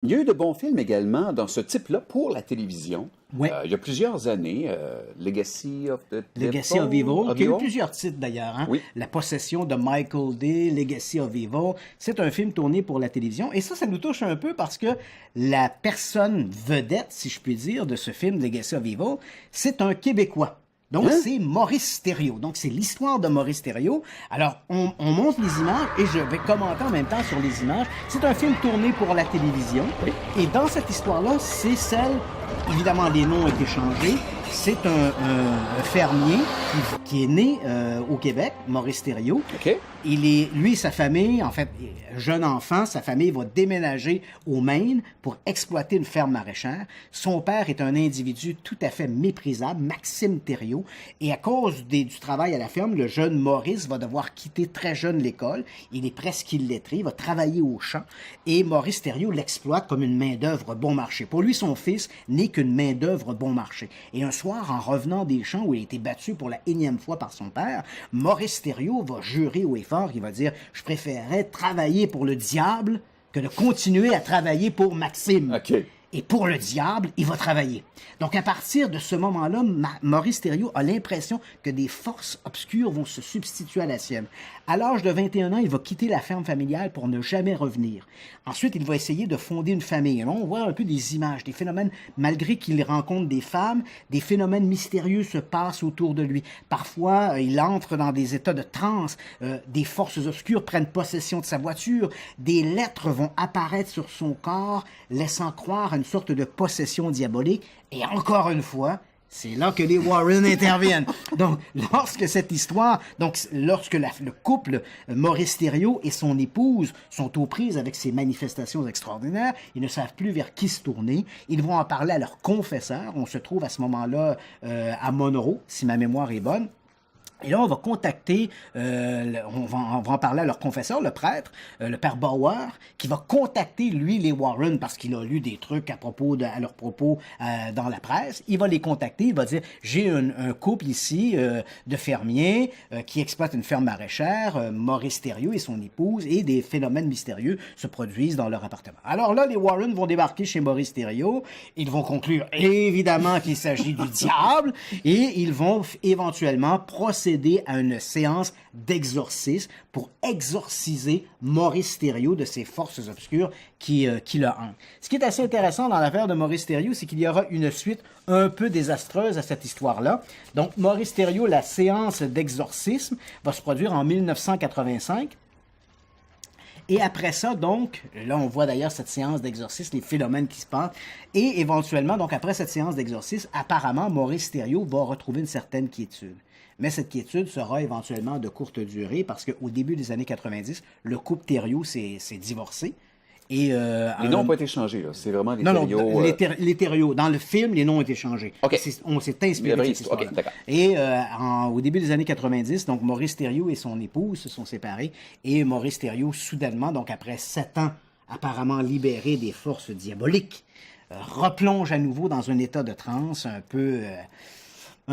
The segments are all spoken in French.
Il y a eu de bons films également dans ce type-là pour la télévision. Ouais. Il y a plusieurs années, Legacy of the Legacy of Evil, qui a eu Evil. plusieurs titres d'ailleurs. Hein? Oui. La possession de Michael Day, Legacy of Evil. C'est un film tourné pour la télévision. Et ça nous touche un peu parce que la personne vedette, si je puis dire, de ce film Legacy of Evil, c'est un Québécois. Donc, c'est Maurice Thériault. Donc, c'est l'histoire de Maurice Thériault. Alors, on montre les images et je vais commenter en même temps sur les images. C'est un film tourné pour la télévision. Oui. Et dans cette histoire-là, c'est celle... Évidemment, les noms ont été changés. C'est un fermier qui est né au Québec, Maurice Thériault. OK. Lui et sa famille, en fait, jeune enfant, sa famille va déménager au Maine pour exploiter une ferme maraîchère. Son père est un individu tout à fait méprisable, Maxime Thériault, et à cause du travail à la ferme, le jeune Maurice va devoir quitter très jeune l'école. Il est presque illettré, il va travailler au champ, et Maurice Thériault l'exploite comme une main-d'œuvre bon marché. Pour lui, son fils n'est qu'une main-d'œuvre bon marché. Et un soir, en revenant des champs où il a été battu pour la énième fois par son père, Maurice Thériault va jurer haut et fort, il va dire « Je préférerais travailler pour le diable que de continuer à travailler pour Maxime. » OK. Et pour le diable, il va travailler. Donc, à partir de ce moment-là, Maurice Thériault a l'impression que des forces obscures vont se substituer à la sienne. À l'âge de 21 ans, il va quitter la ferme familiale pour ne jamais revenir. Ensuite, il va essayer de fonder une famille. Là, on voit un peu des images, des phénomènes, malgré qu'il rencontre des femmes, des phénomènes mystérieux se passent autour de lui. Parfois, il entre dans des états de transe, des forces obscures prennent possession de sa voiture, des lettres vont apparaître sur son corps, laissant croire à une sorte de possession diabolique. Et encore une fois, c'est là que les Warren interviennent. Donc, lorsque le couple Maurice Thériault et son épouse sont aux prises avec ces manifestations extraordinaires, ils ne savent plus vers qui se tourner. Ils vont en parler à leur confesseur. On se trouve à ce moment-là à Monroe, si ma mémoire est bonne. Et là, on va contacter, on va en parler à leur confesseur, le prêtre, le père Bauer, qui va contacter, lui, les Warren, parce qu'il a lu des trucs à leur propos dans la presse. Il va les contacter, il va dire, j'ai un couple ici de fermiers qui exploitent une ferme maraîchère, Maurice Thériault et son épouse, et des phénomènes mystérieux se produisent dans leur appartement. Alors là, les Warren vont débarquer chez Maurice Thériault, ils vont conclure évidemment qu'il s'agit du diable, et ils vont éventuellement procéder à une séance d'exorcisme pour exorciser Maurice Thériault de ces forces obscures qui le hantent. Ce qui est assez intéressant dans l'affaire de Maurice Thériault, c'est qu'il y aura une suite un peu désastreuse à cette histoire-là. Donc, Maurice Thériault, la séance d'exorcisme va se produire en 1985. Et après ça, donc, là, on voit d'ailleurs cette séance d'exorcisme, les phénomènes qui se passent. Et éventuellement, donc, après cette séance d'exorcisme, apparemment, Maurice Thériault va retrouver une certaine quiétude. Mais cette quiétude sera éventuellement de courte durée parce qu'au début des années 90, le couple Thériault s'est divorcé. Et, les noms n'ont pas été changés, là. C'est vraiment les Thériault. Non, les Thériault. Dans le film, les noms ont été changés. Okay. On s'est inspiré de cette histoire. Okay, d'accord. Et au début des années 90, donc Maurice Thériault et son épouse se sont séparés. Et Maurice Thériault, soudainement, donc après 7 ans apparemment libéré des forces diaboliques, replonge à nouveau dans un état de transe un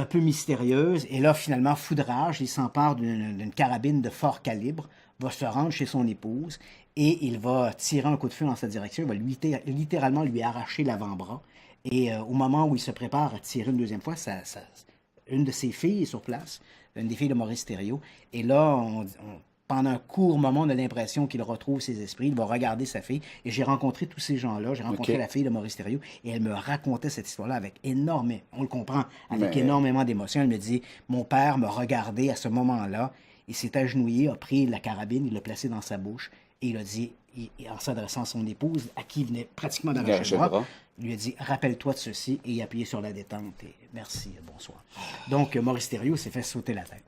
peu mystérieuse, et là, finalement, foudrage, il s'empare d'une carabine de fort calibre, va se rendre chez son épouse, et il va tirer un coup de feu dans sa direction, il va littéralement lui arracher l'avant-bras, et au moment où il se prépare à tirer une deuxième fois, une de ses filles est sur place, une des filles de Maurice Thériault, et là, pendant un court moment, on a l'impression qu'il retrouve ses esprits, il va regarder sa fille, et j'ai rencontré tous ces gens-là, j'ai rencontré la fille de Maurice Thériault, et elle me racontait cette histoire-là avec on le comprend, avec énormément d'émotion. Elle me dit, mon père me regardait à ce moment-là, il s'est agenouillé, a pris la carabine, il l'a placée dans sa bouche, et il a dit, en s'adressant à son épouse, à qui il venait pratiquement d'arracher le bras, il lui a dit, rappelle-toi de ceci, et il a appuyé sur la détente, et merci, bonsoir. Donc, Maurice Thériault s'est fait sauter la tête.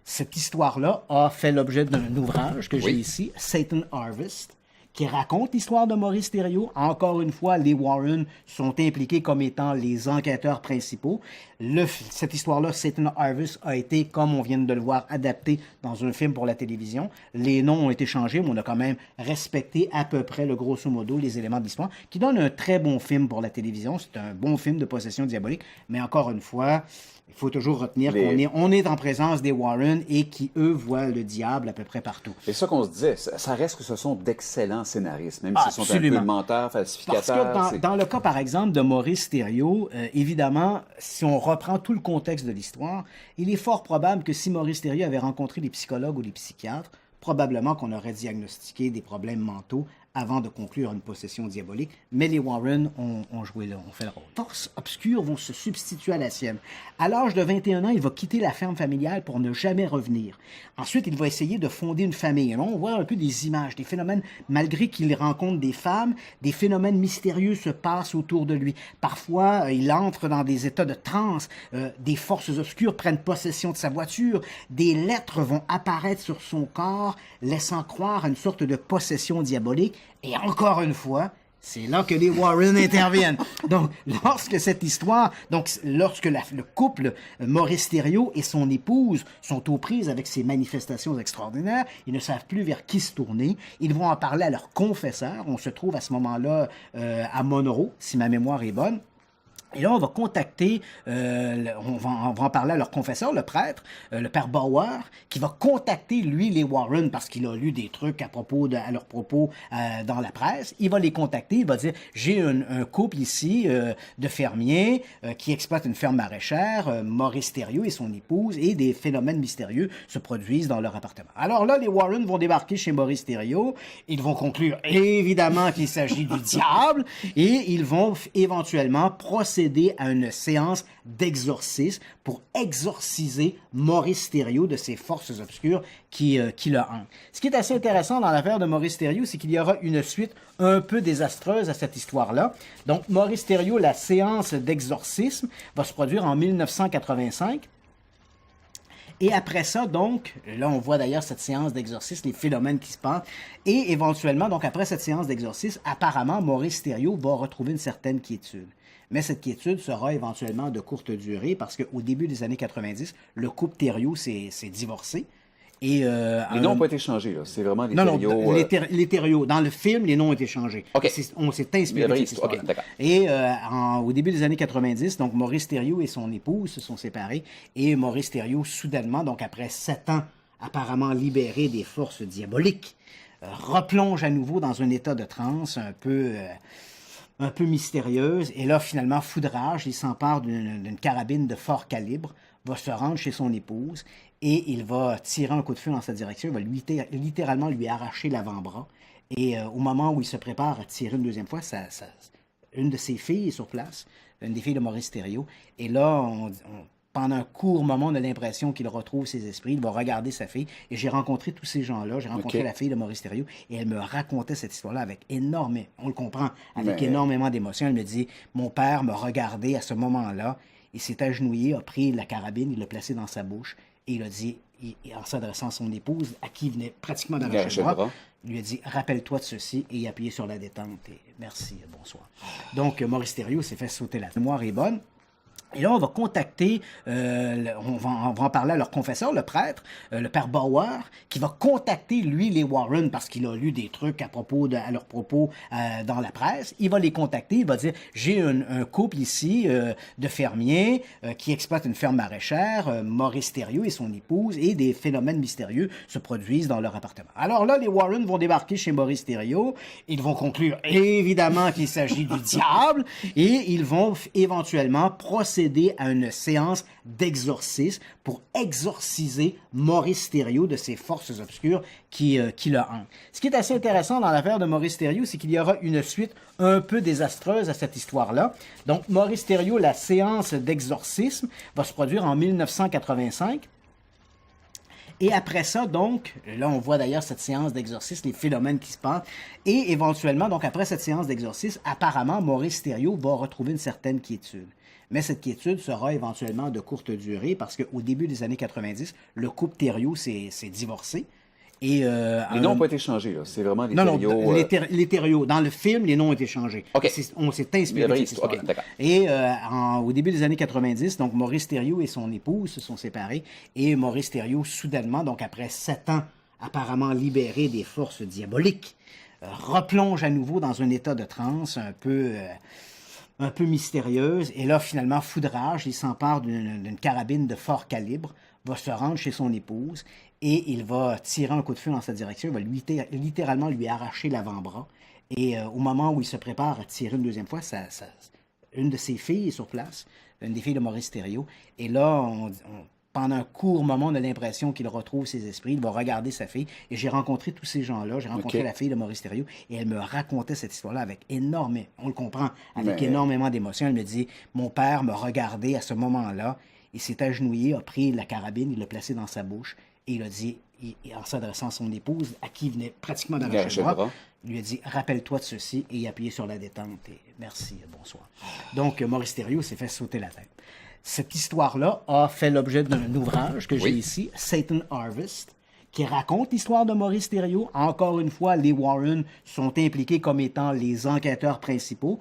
Cette histoire-là a fait l'objet d'un ouvrage que j'ai ici, Satan Harvest, qui raconte l'histoire de Maurice Thériault. Encore une fois, les Warren sont impliqués comme étant les enquêteurs principaux. Cette histoire-là, Satan Harvest, a été, comme on vient de le voir, adapté dans un film pour la télévision. Les noms ont été changés, mais on a quand même respecté à peu près, le grosso modo, les éléments de l'histoire, qui donne un très bon film pour la télévision. C'est un bon film de possession diabolique, mais encore une fois, il faut toujours retenir qu'on est en présence des Warren et qui, eux, voient le diable à peu près partout. C'est ça qu'on se disait. Ça reste que ce sont d'excellents d'excellents scénaristes, même s'ils sont un peu Absolument. menteurs, Parce falsificateurs. que dans le cas, par exemple, de Maurice Thériault, évidemment, si on reprend tout le contexte de l'histoire, il est fort probable que si Maurice Thériault avait rencontré des psychologues ou des psychiatres, probablement qu'on aurait diagnostiqué des problèmes mentaux avant de conclure une possession diabolique, mais les Warren ont joué là, ont fait le rôle. Les forces obscures vont se substituer à la sienne. À l'âge de 21 ans, il va quitter la ferme familiale pour ne jamais revenir. Ensuite, il va essayer de fonder une famille. Et là, on voit un peu des images, des phénomènes, malgré qu'il rencontre des femmes, des phénomènes mystérieux se passent autour de lui. Parfois, il entre dans des états de transe, des forces obscures prennent possession de sa voiture, des lettres vont apparaître sur son corps, laissant croire à une sorte de possession diabolique. Et encore une fois, c'est là que les Warren interviennent. Donc, lorsque le couple Maurice Thériault et son épouse sont aux prises avec ces manifestations extraordinaires, ils ne savent plus vers qui se tourner. Ils vont en parler à leur confesseur. On se trouve à ce moment-là à Monroe, si ma mémoire est bonne. Et là, on va contacter, on va en parler à leur confesseur, le prêtre, le père Bauer, qui va contacter, lui, les Warren, parce qu'il a lu des trucs à leur propos dans la presse. Il va les contacter, il va dire, j'ai un couple ici de fermiers qui exploitent une ferme maraîchère, Maurice Thériault et son épouse, et des phénomènes mystérieux se produisent dans leur appartement. Alors là, les Warren vont débarquer chez Maurice Thériault, ils vont conclure évidemment qu'il s'agit du diable, et ils vont éventuellement procéder à une séance d'exorcisme pour exorciser Maurice Thériault de ces forces obscures qui le hantent. Ce qui est assez intéressant dans l'affaire de Maurice Thériault, c'est qu'il y aura une suite un peu désastreuse à cette histoire-là. Donc, Maurice Thériault, la séance d'exorcisme va se produire en 1985. Et après ça, donc, là, on voit d'ailleurs cette séance d'exorcisme, les phénomènes qui se passent. Et éventuellement, donc, après cette séance d'exorcisme, apparemment, Maurice Thériault va retrouver une certaine quiétude. Mais cette quiétude sera éventuellement de courte durée parce qu'au début des années 90, le couple Thériault s'est divorcé. Et, les noms n'ont pas été changés, là. C'est vraiment les non, Thériault. Non, les Thériault. Dans le film, les noms ont été changés. Okay. On s'est inspiré de cette histoire. Okay, d'accord. Et au début des années 90, donc Maurice Thériault et son épouse se sont séparés. Et Maurice Thériault, soudainement, donc après 7 ans apparemment libéré des forces diaboliques, replonge à nouveau dans un état de transe un peu mystérieuse, et là, finalement, foudrage, il s'empare d'une carabine de fort calibre, va se rendre chez son épouse, et il va tirer un coup de feu dans sa direction, il va littéralement lui arracher l'avant-bras, et au moment où il se prépare à tirer une deuxième fois, une de ses filles est sur place, une des filles de Maurice Thériault, et là, pendant un court moment, on a l'impression qu'il retrouve ses esprits, il va regarder sa fille, et j'ai rencontré tous ces gens-là, j'ai rencontré la fille de Maurice Thériault, et elle me racontait cette histoire-là avec on le comprend, avec énormément d'émotion. Elle me dit, mon père me regardait à ce moment-là, il s'est agenouillé, a pris la carabine, il l'a placée dans sa bouche, et il a dit, en s'adressant à son épouse, à qui il venait pratiquement d'arracher le bras, il lui a dit, rappelle-toi de ceci, et il a appuyé sur la détente, et merci, bonsoir. Donc, Maurice Thériault s'est fait sauter la mémoire est bonne. Et là, on va contacter, on va en parler à leur confesseur, le prêtre, le père Bauer, qui va contacter, lui, les Warren, parce qu'il a lu des trucs à leur propos dans la presse. Il va les contacter, il va dire, j'ai un couple ici de fermiers qui exploitent une ferme maraîchère, Maurice Thériault et son épouse, et des phénomènes mystérieux se produisent dans leur appartement. Alors là, les Warren vont débarquer chez Maurice Thériault, ils vont conclure évidemment qu'il s'agit du diable, et ils vont éventuellement procéder à une séance d'exorcisme pour exorciser Maurice Thériault de ces forces obscures qui le hantent. Ce qui est assez intéressant dans l'affaire de Maurice Thériault, c'est qu'il y aura une suite un peu désastreuse à cette histoire-là. Donc, Maurice Thériault, la séance d'exorcisme va se produire en 1985. Et après ça, donc, là, on voit d'ailleurs cette séance d'exorcisme, les phénomènes qui se passent. Et éventuellement, donc, après cette séance d'exorcisme, apparemment, Maurice Thériault va retrouver une certaine quiétude. Mais cette quiétude sera éventuellement de courte durée parce qu'au début des années 90, le couple Thériault s'est divorcé. Et, les noms n'ont pas été changés, là. C'est vraiment les Thériault. Non, les Thériault. Dans le film, les noms ont été changés. Okay. On s'est inspiré de cette histoire. Okay, et au début des années 90, donc Maurice Thériault et son épouse se sont séparés. Et Maurice Thériault, soudainement, donc après 7 ans apparemment libéré des forces diaboliques, replonge à nouveau dans un état de transe un peu mystérieuse, et là, finalement, foudrage, il s'empare d'une carabine de fort calibre, va se rendre chez son épouse et il va tirer un coup de feu dans sa direction. Il va littéralement lui arracher l'avant-bras. Et au moment où il se prépare à tirer une deuxième fois, une de ses filles est sur place, une des filles de Maurice Thériault. Et là, pendant un court moment, on a l'impression qu'il retrouve ses esprits. Il va regarder sa fille. Et j'ai rencontré tous ces gens-là. J'ai rencontré la fille de Maurice Thériault. Et elle me racontait cette histoire-là avec on le comprend, avec énormément d'émotion. Elle me dit, mon père me regardait à ce moment-là. Il s'est agenouillé, a pris la carabine, il l'a placée dans sa bouche. Et il a dit, en s'adressant à son épouse, à qui il venait pratiquement d'arracher le bras, il lui a dit, rappelle-toi de ceci, et il a appuyé sur la détente, et merci, bonsoir. Donc, Maurice Thériault s'est fait sauter la tête. Cette histoire-là a fait l'objet d'un ouvrage que j'ai ici, Satan Harvest, qui raconte l'histoire de Maurice Thériault. Encore une fois, les Warren sont impliqués comme étant les enquêteurs principaux.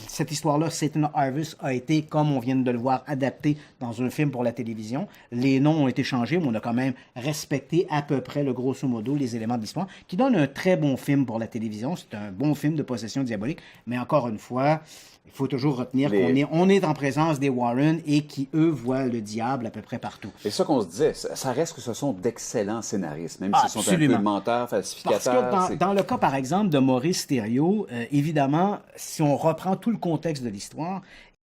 Cette histoire-là, Satan Harvest, a été, comme on vient de le voir, adapté dans un film pour la télévision. Les noms ont été changés, mais on a quand même respecté à peu près, le grosso modo, les éléments de l'histoire, qui donne un très bon film pour la télévision. C'est un bon film de possession diabolique, mais encore une fois, il faut toujours retenir qu'on est en présence des Warren et qui, eux, voient le diable à peu près partout. Et ça qu'on se disait, ça reste que ce sont d'excellents scénaristes, même s'ils sont un peu menteurs, falsificateurs. Parce que dans le cas, par exemple, de Maurice Thériault, évidemment, si on reprend tout le contexte de l'histoire,